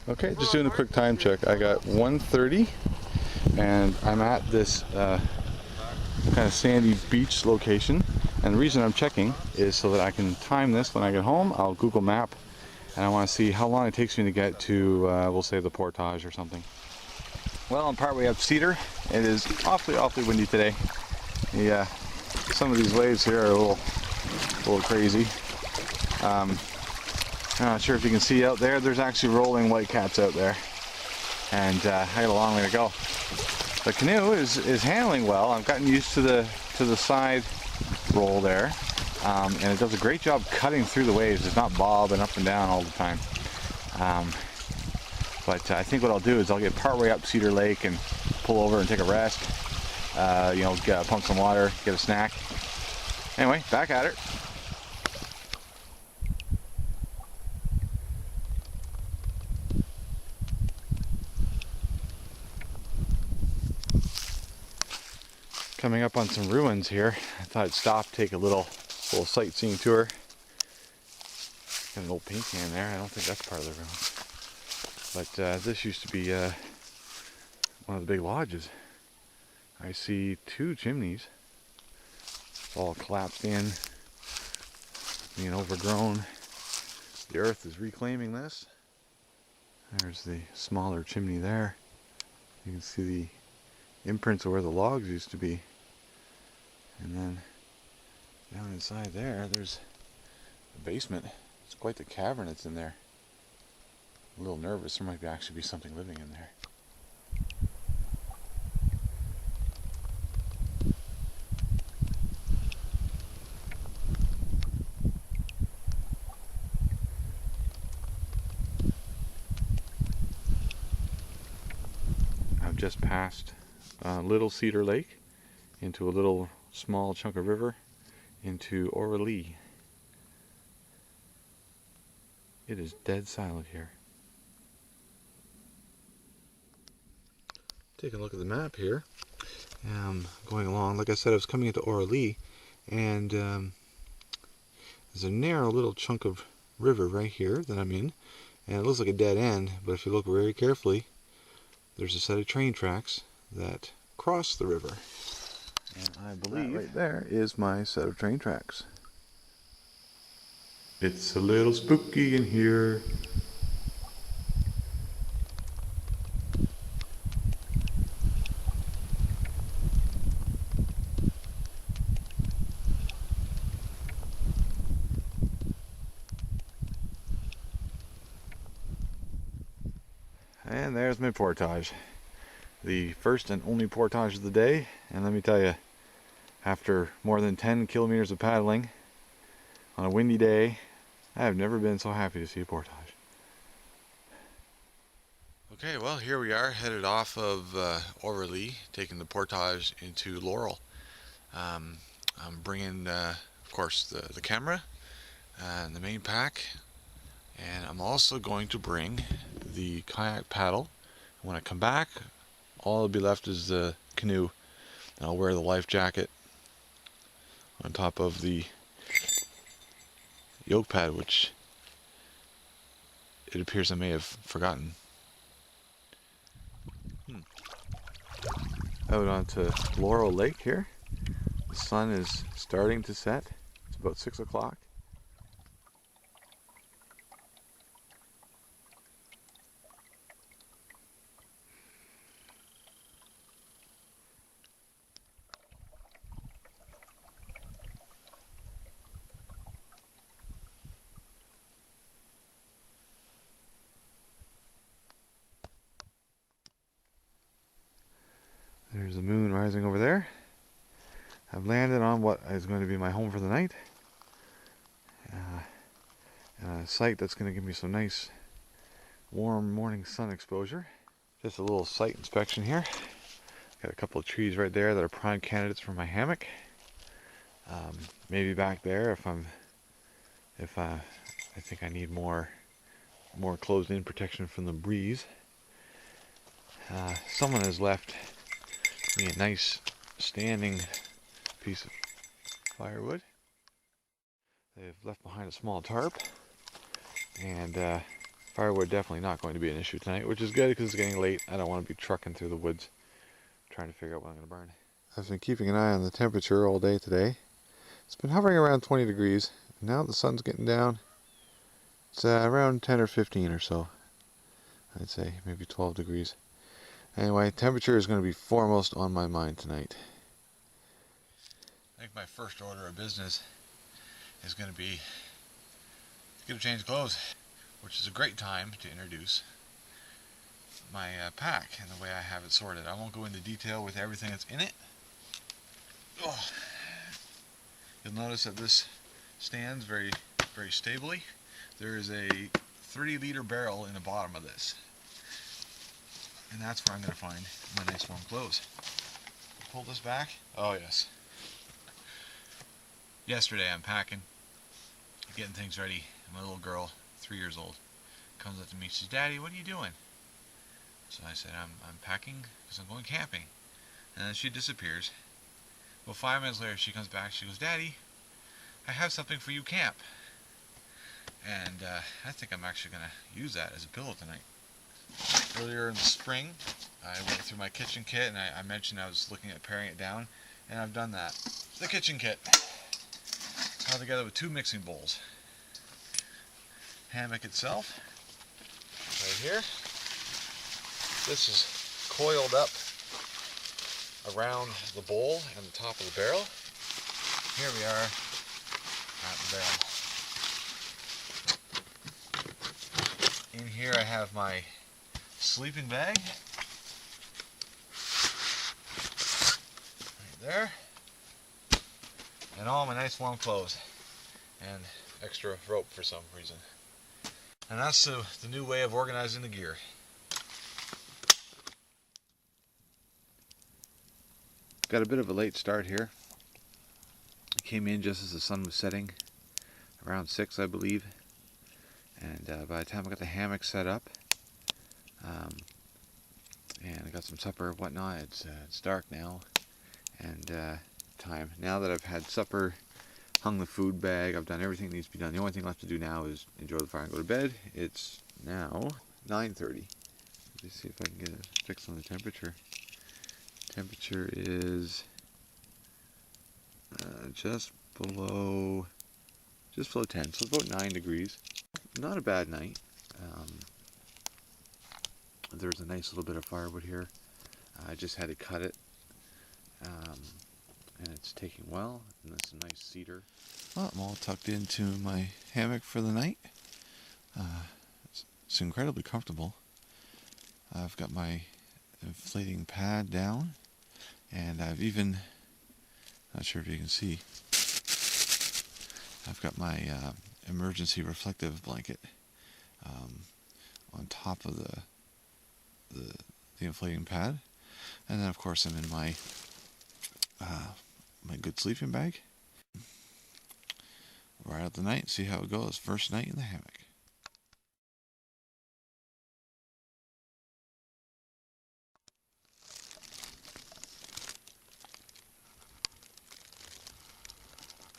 Okay, just doing a quick time check. I got 1:30 and I'm at this kind of sandy beach location. And the reason I'm checking is so that I can time this when I get home. I'll Google Map and I want to see how long it takes me to get to, we'll say, the Portage or something. Well, I'm partway up Cedar. It is awfully windy today. Yeah, some of these waves here are a little crazy. I'm not sure if you can see out there. There's actually rolling whitecaps out there, and I got a long way to go. The canoe is handling well. I've gotten used to the side roll there, and it does a great job cutting through the waves. It's not bobbing up and down all the time. But I think what I'll do is I'll get partway up Cedar Lake and pull over and take a rest. Pump some water, get a snack. Anyway, back at it. Coming up on some ruins here. I thought I'd stop, take a little sightseeing tour. Got an old paint can there. I don't think that's part of the ruins. But this used to be one of the big lodges. I see two chimneys. It's all collapsed in, being overgrown. The earth is reclaiming this. There's the smaller chimney there. You can see the imprints of where the logs used to be. And then down inside there's the basement. It's quite the cavern that's in there. A little nervous, there might actually be something living in there. I've just passed Little Cedar Lake into a little small chunk of river into Laurel. It is dead silent here. Take a look at the map here. Going along, like I said, I was coming into Laurel, and there's a narrow little chunk of river right here that I'm in, and it looks like a dead end, but if you look very carefully, there's a set of train tracks that cross the river. And I believe right there is my set of train tracks. It's a little spooky in here. And there's my portage. The first and only portage of the day, and let me tell you, after more than 10 kilometers of paddling on a windy day, I have never been so happy to see a portage. Okay, well, here we are, headed off of Laurel, taking the portage into Laurel. I'm bringing, of course, the camera and the main pack, and I'm also going to bring the kayak paddle. When I come back, all that'll be left is the canoe, and I'll wear the life jacket on top of the yoke pad, which it appears I may have forgotten. Out onto Laurel Lake here. The sun is starting to set. It's about 6 o'clock. There's the moon rising over there. I've landed on what is going to be my home for the night. A site that's going to give me some nice warm morning sun exposure. Just a little site inspection here. Got a couple of trees right there that are prime candidates for my hammock. Maybe back there if I think I need more closed-in protection from the breeze. Someone has left me a nice standing piece of firewood. They've left behind a small tarp, and Firewood definitely not going to be an issue tonight, which is good because it's getting late. I don't want to be trucking through the woods trying to figure out what I'm going to burn. I've been keeping an eye on the temperature all day today. It's been hovering around 20 degrees. Now the sun's getting down. It's around 10 or 15 or so. I'd say maybe 12 degrees. Anyway, temperature is going to be foremost on my mind tonight. I think my first order of business is going to be to get a change of clothes, which is a great time to introduce my pack and the way I have it sorted. I won't go into detail with everything that's in it. Oh. You'll notice that this stands very, very stably. There is a 30-liter barrel in the bottom of this, and that's where I'm going to find my nice warm clothes. Pull this back. Oh yes. Yesterday I'm packing, getting things ready. My little girl, 3 years old, comes up to me. She says, "Daddy, what are you doing?" So I said, I'm packing because I'm going camping. And then she disappears. Well, 5 minutes later she comes back. She goes, "Daddy, I have something for you camp." And I think I'm actually going to use that as a pillow tonight. Earlier in the spring, I went through my kitchen kit, and I mentioned I was looking at paring it down, and I've done that. The kitchen kit, all together with 2 mixing bowls. Hammock itself, right here. This is coiled up around the bowl and the top of the barrel. Here we are at the barrel. In here I have my sleeping bag. Right there. And all my nice warm clothes. And extra rope for some reason. And that's the new way of organizing the gear. Got a bit of a late start here. I came in just as the sun was setting, around 6 I believe. And by the time I got the hammock set up, and I got some supper and whatnot, it's dark now, and time. Now that I've had supper, hung the food bag, I've done everything that needs to be done. The only thing left to do now is enjoy the fire and go to bed. It's now 9:30. Let's see if I can get a fix on the temperature. Temperature is just below 10, so about 9 degrees. Not a bad night. There's a nice little bit of firewood here. I just had to cut it, and it's taking well. And that's a nice cedar. Well, I'm all tucked into my hammock for the night. It's incredibly comfortable. I've got my inflating pad down, and I've even, not sure if you can see, I've got my emergency reflective blanket on top of the inflating pad, and then of course I'm in my my good sleeping bag. Ride out the night, see how it goes. First night in the hammock.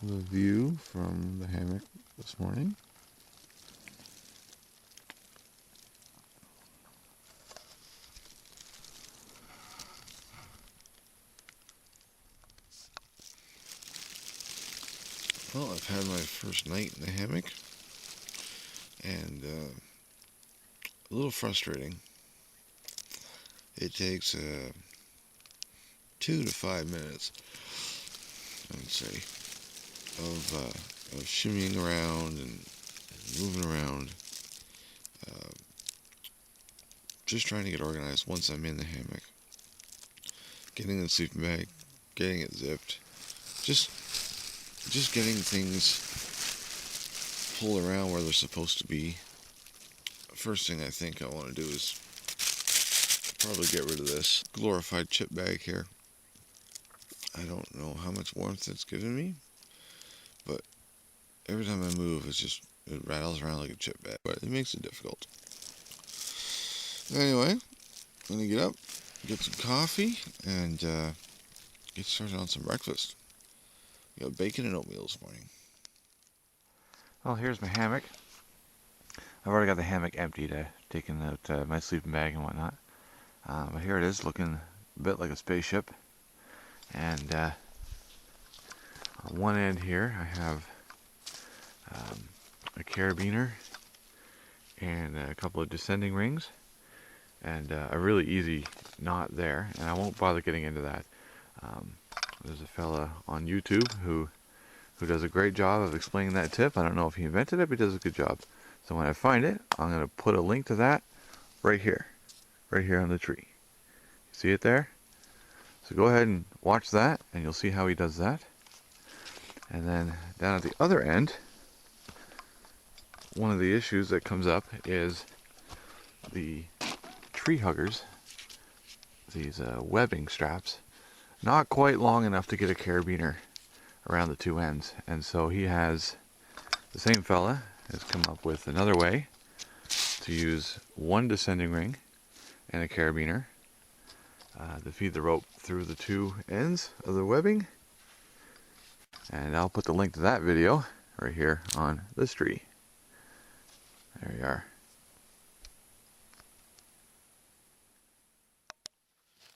The view from the hammock this morning. Well, I've had my first night in the hammock, and a little frustrating. It takes 2 to 5 minutes, I would say, of shimmying around and moving around, just trying to get organized once I'm in the hammock. Getting the sleeping bag, getting it zipped, just getting things pulled around where they're supposed to be. First thing I think I want to do is probably get rid of this glorified chip bag here. I don't know how much warmth it's given me, but every time I move, it rattles around like a chip bag, but it makes it difficult. Anyway, I'm gonna get up, get some coffee, and get started on some breakfast. We got bacon and oatmeal this morning. Well, here's my hammock. I've already got the hammock emptied. I've taken out my sleeping bag and whatnot. But here it is, looking a bit like a spaceship. And on one end here, I have a carabiner and a couple of descending rings, and a really easy knot there. And I won't bother getting into that. There's a fella on YouTube who does a great job of explaining that tip. I don't know if he invented it, but he does a good job. So when I find it, I'm going to put a link to that right here on the tree. See it there? So go ahead and watch that, and you'll see how he does that. And then down at the other end, one of the issues that comes up is the tree huggers, these webbing straps, not quite long enough to get a carabiner around the two ends. And so he has, the same fella has come up with another way to use one descending ring and a carabiner to feed the rope through the two ends of the webbing. And I'll put the link to that video right here on this tree. There you are.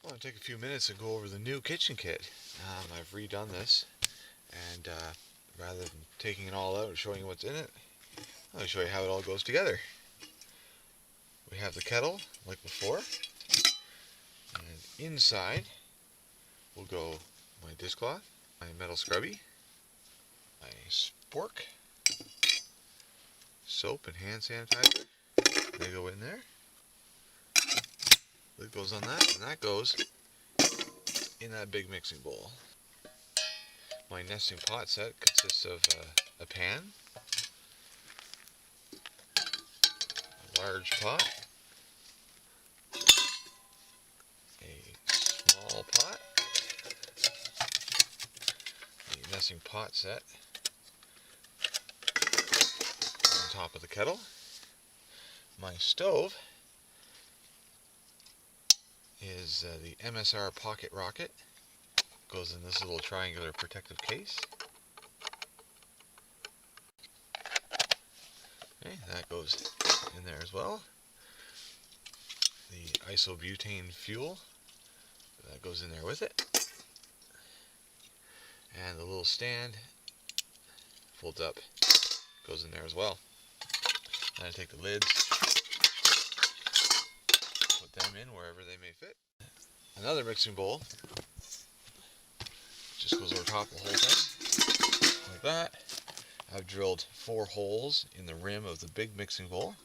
I want to take a few minutes and go over the new kitchen kit. I've redone this, and rather than taking it all out and showing you what's in it, I'm going to show you how it all goes together. We have the kettle, like before, and inside will go my dishcloth, my metal scrubby, my spork, soap and hand sanitizer. They go in there. Lid goes on that, and that goes in that big mixing bowl. My nesting pot set consists of a pan, a large pot, a small pot, the nesting pot set on top of the kettle. My stove is the MSR Pocket Rocket. Goes in this little triangular protective case. Okay, that goes in there as well. The isobutane fuel, that goes in there with it. And the little stand folds up, goes in there as well. Then I take the lids, put them in wherever they may fit. Another mixing bowl just goes over top of the whole thing, like that. I've drilled 4 holes in the rim of the big mixing bowl,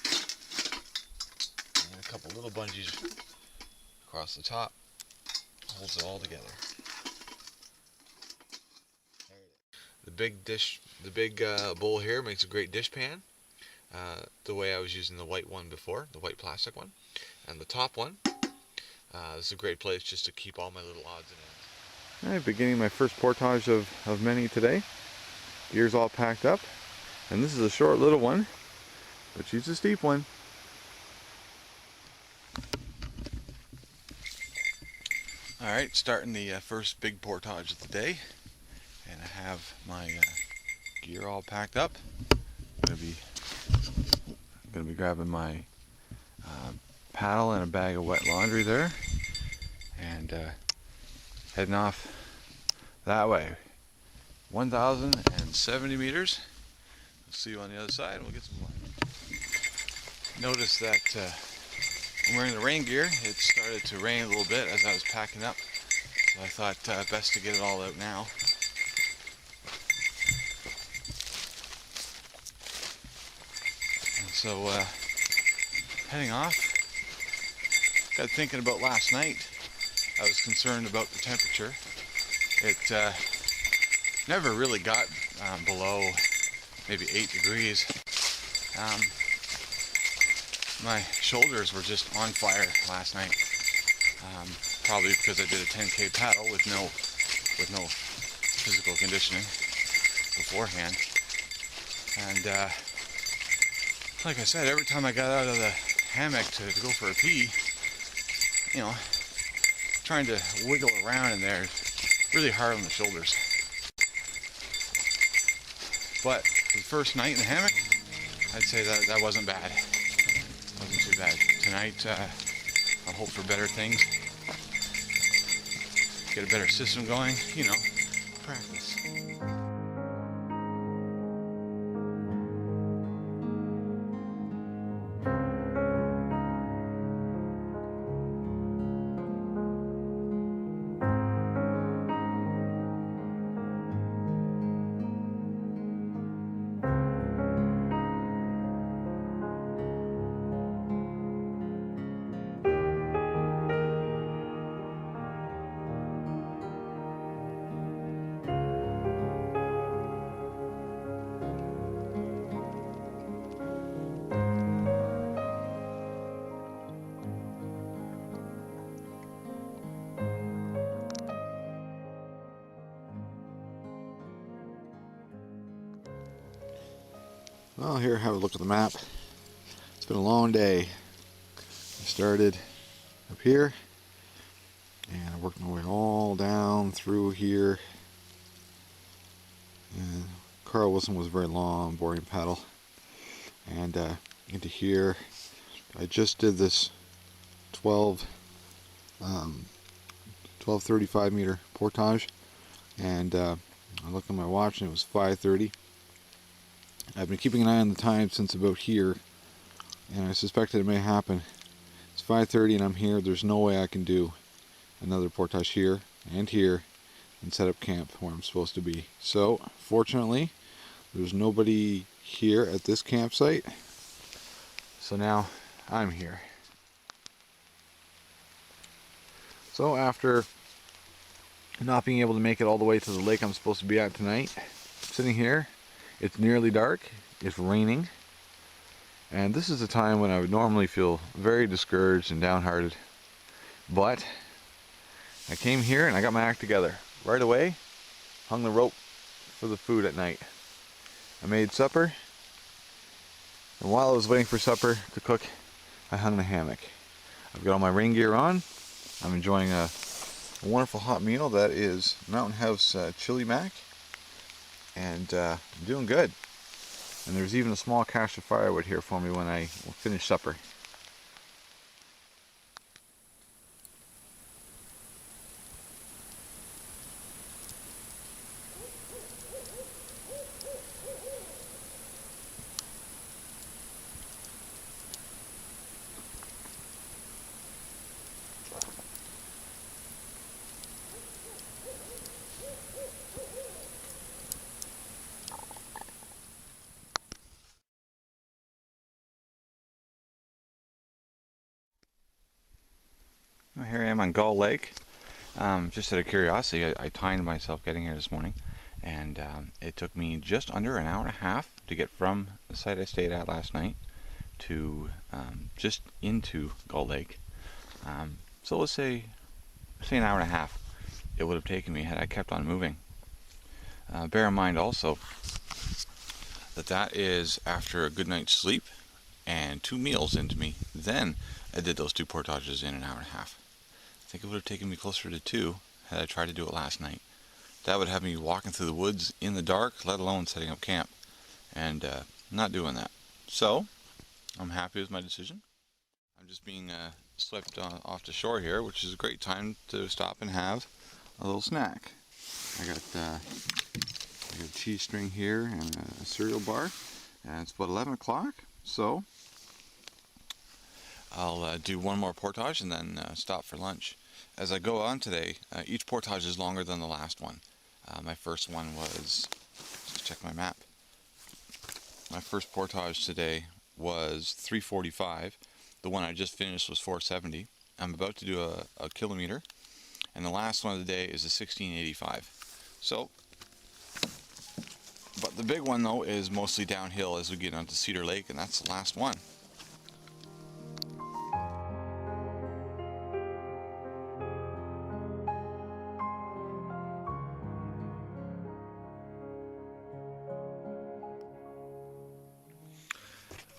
and a couple little bungees across the top, holds it all together. The big bowl here makes a great dish pan. The way I was using the white one before, the white plastic one. And the top one, this is a great place just to keep all my little odds and ends. Alright, beginning my first portage of many today. Gear's all packed up. And this is a short little one, but she's a steep one. Alright, starting the first big portage of the day. And I have my gear all packed up. I'm gonna be grabbing my paddle and a bag of wet laundry there, and heading off that way. 1,070 meters. We'll see you on the other side, and we'll get some more. Notice that I'm wearing the rain gear. It started to rain a little bit as I was packing up, so I thought best to get it all out now. And so heading off. Got thinking about last night. I was concerned about the temperature. It never really got below maybe 8 degrees. My shoulders were just on fire last night. Probably because I did a 10K paddle with no physical conditioning beforehand. And like I said, every time I got out of the hammock to go for a pee, you know, trying to wiggle around in there, really hard on the shoulders. But for the first night in the hammock, I'd say that wasn't bad. Wasn't too bad. Tonight, I'll hope for better things. Get a better system going, you know, practice. Well, here, have a look at the map. It's been a long day. I started up here, and I worked my way all down through here. And Carl Wilson was a very long, boring paddle. And into here, I just did this 1235 meter portage, and I looked at my watch and it was 5:30. I've been keeping an eye on the time since about here, and I suspected it may happen. It's 5:30 and I'm here. There's no way I can do another portage here and set up camp where I'm supposed to be. So fortunately, there's nobody here at this campsite, so now I'm here. So after not being able to make it all the way to the lake I'm supposed to be at tonight, sitting here, it's nearly dark, it's raining, and this is a time when I would normally feel very discouraged and downhearted, but I came here and I got my act together. Right away, hung the rope for the food at night. I made supper, and while I was waiting for supper to cook, I hung the hammock. I've got all my rain gear on. I'm enjoying a wonderful hot meal that is Mountain House chili mac, and I'm doing good. And there's even a small cache of firewood here for me when I finish supper. Well, here I am on Gull Lake. Just out of curiosity, I timed myself getting here this morning, and it took me just under an hour and a half to get from the site I stayed at last night to just into Gull Lake. So let's say an hour and a half it would have taken me had I kept on moving. Bear in mind also that is after a good night's sleep and 2 meals into me. Then I did those 2 portages in an hour and a half. I think it would have taken me closer to 2 had I tried to do it last night. That would have me walking through the woods in the dark, let alone setting up camp, and not doing that. So I'm happy with my decision. I'm just being swept off the shore here, which is a great time to stop and have a little snack. I got a cheese string here and a cereal bar, and it's about 11 o'clock, so I'll do one more portage and then stop for lunch. As I go on today, each portage is longer than the last one. My first one was, let's check my map. My first portage today was 345. The one I just finished was 470. I'm about to do a kilometer, and the last one of the day is a 1685. So, but the big one though is mostly downhill as we get onto Cedar Lake, and that's the last one.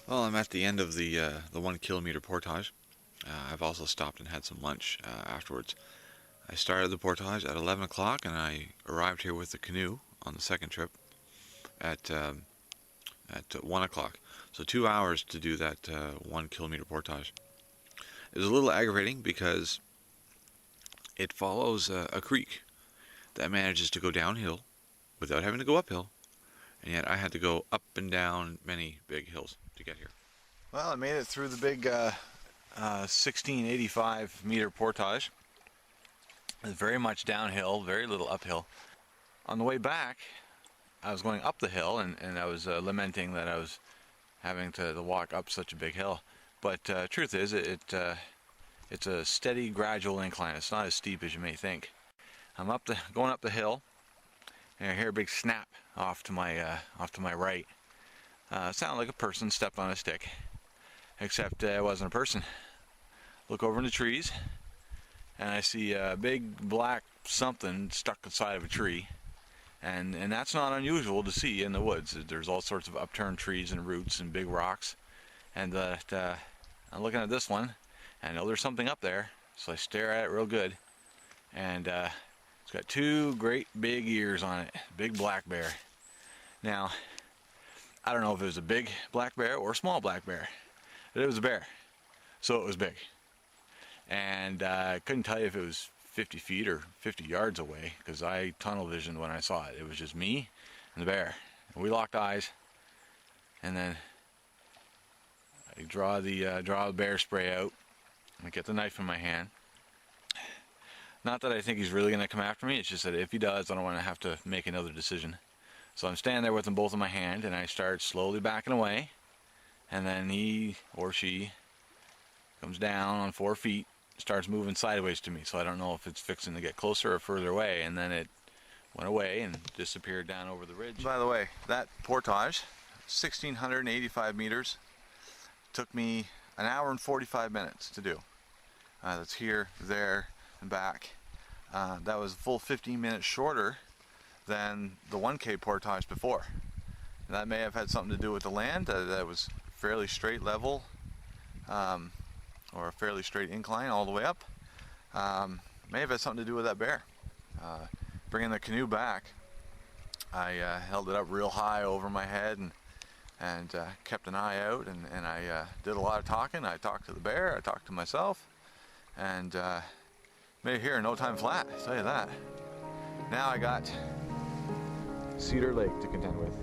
Well, I'm at the end of the 1 kilometer portage. I've also stopped and had some lunch afterwards. I started the portage at 11 o'clock and I arrived here with the canoe on the second trip at at 1 o'clock. So 2 hours to do that 1 kilometer portage. It was a little aggravating because it follows a creek that manages to go downhill without having to go uphill, and yet I had to go up and down many big hills to get here. Well, I made it through the big 1685 meter portage. It was very much downhill, very little uphill. On the way back, I was going up the hill, and I was lamenting that I was having to walk up such a big hill. But truth is, it's a steady, gradual incline. It's not as steep as you may think. I'm going up the hill, and I hear a big snap off to my right. Sounded like a person stepped on a stick, except it wasn't a person. Look over in the trees, and I see a big black something stuck inside of a tree. And that's not unusual to see in the woods. There's all sorts of upturned trees and roots and big rocks. And I'm looking at this one, and I know there's something up there, so I stare at it real good. And it's got two great big ears on it, big black bear. Now, I don't know if it was a big black bear or a small black bear, but it was a bear, so it was big. And I couldn't tell you if it was 50 feet or 50 yards away, because I tunnel visioned when I saw it. It was just me and the bear. And we locked eyes, and then I draw the bear spray out. I get the knife in my hand. Not that I think he's really going to come after me, it's just that if he does, I don't want to have to make another decision. So I'm standing there with them both in my hand, and I start slowly backing away, and then he or she comes down on 4 feet, starts moving sideways to me, so I don't know if it's fixing to get closer or further away, and then it went away and disappeared down over the ridge. By the way, that portage, 1,685 meters, took me an hour and 45 minutes to do. That's here, there, and back. That was a full 15 minutes shorter than the 1K portage before. And that may have had something to do with the land, that was fairly straight level, or a fairly straight incline all the way up. May have had something to do with that bear. Bringing the canoe back, I held it up real high over my head and kept an eye out, and I did a lot of talking. I talked to the bear, I talked to myself, and made it here in no time flat, I'll tell you that. Now I got Cedar Lake to contend with.